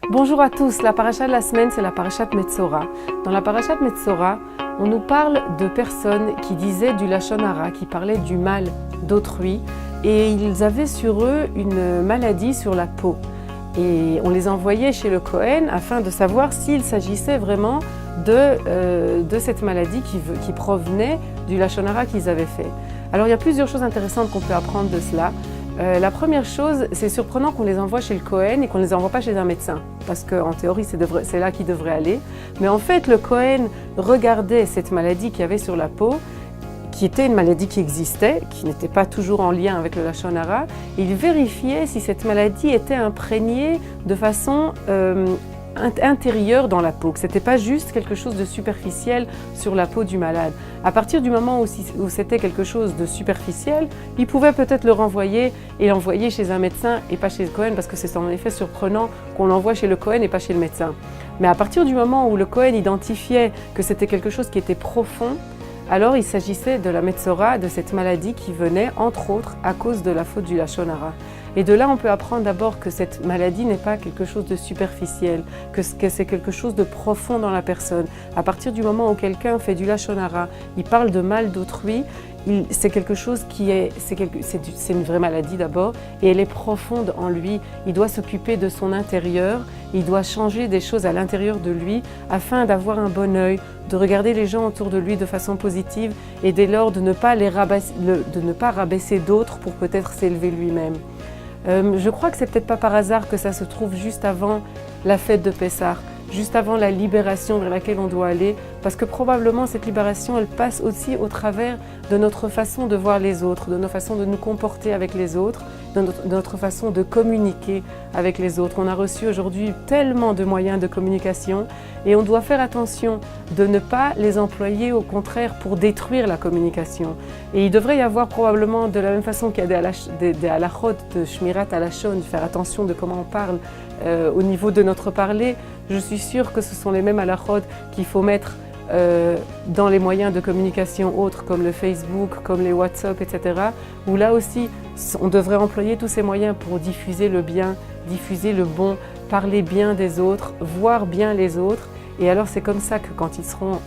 Bonjour à tous, la paracha de la semaine c'est la paracha de Metzora. Dans la paracha de Metzora, on nous parle de personnes qui disaient du Lachon Hara, qui parlaient du mal d'autrui et ils avaient sur eux une maladie sur la peau. Et on les envoyait chez le Kohen afin de savoir s'il s'agissait vraiment de cette maladie qui provenait du Lachon Hara qu'ils avaient fait. Alors il y a plusieurs choses intéressantes qu'on peut apprendre de cela. La première chose, c'est surprenant qu'on les envoie chez le Kohen et qu'on ne les envoie pas chez un médecin, parce qu'en théorie, c'est là qu'ils devraient aller. Mais en fait, le Kohen regardait cette maladie qu'il y avait sur la peau, qui était une maladie qui existait, qui n'était pas toujours en lien avec le Lachon Hara. Il vérifiait si cette maladie était imprégnée de façon intérieure dans la peau, que ce n'était pas juste quelque chose de superficiel sur la peau du malade. À partir du moment où c'était quelque chose de superficiel, il pouvait peut-être le renvoyer et l'envoyer chez un médecin et pas chez le Kohen, parce que c'est en effet surprenant qu'on l'envoie chez le Kohen et pas chez le médecin. Mais à partir du moment où le Kohen identifiait que c'était quelque chose qui était profond, alors il s'agissait de la Metzora, de cette maladie qui venait, entre autres, à cause de la faute du Lachon Hara. Et de là, on peut apprendre d'abord que cette maladie n'est pas quelque chose de superficiel, que c'est quelque chose de profond dans la personne. À partir du moment où quelqu'un fait du Lachon Hara, il parle de mal d'autrui, c'est quelque chose c'est une vraie maladie d'abord, et elle est profonde en lui. Il doit s'occuper de son intérieur, il doit changer des choses à l'intérieur de lui afin d'avoir un bon œil, de regarder les gens autour de lui de façon positive et dès lors de ne pas rabaisser d'autres pour peut-être s'élever lui-même. Je crois que c'est peut-être pas par hasard que ça se trouve juste avant la fête de Pessah, juste avant la libération vers laquelle on doit aller, parce que probablement cette libération, elle passe aussi au travers de notre façon de voir les autres, de notre façon de nous comporter avec les autres, de notre façon de communiquer avec les autres. On a reçu aujourd'hui tellement de moyens de communication et on doit faire attention de ne pas les employer au contraire pour détruire la communication. Et il devrait y avoir probablement, de la même façon qu'il y a des halachot de Shmirat Halashon, de faire attention de comment on parle au niveau de notre parler. Je suis sûre que ce sont les mêmes halachot qu'il faut mettre dans les moyens de communication autres comme le Facebook, comme les WhatsApp, etc. Où là aussi, on devrait employer tous ces moyens pour diffuser le bien, diffuser le bon, parler bien des autres, voir bien les autres. Et alors c'est comme ça que quand ils seront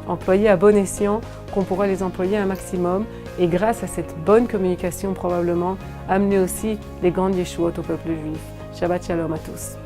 employés à bon escient, qu'on pourra les employer un maximum. Et grâce à cette bonne communication probablement, amener aussi les grandes Yeshuot au peuple juif. Shabbat Shalom à tous.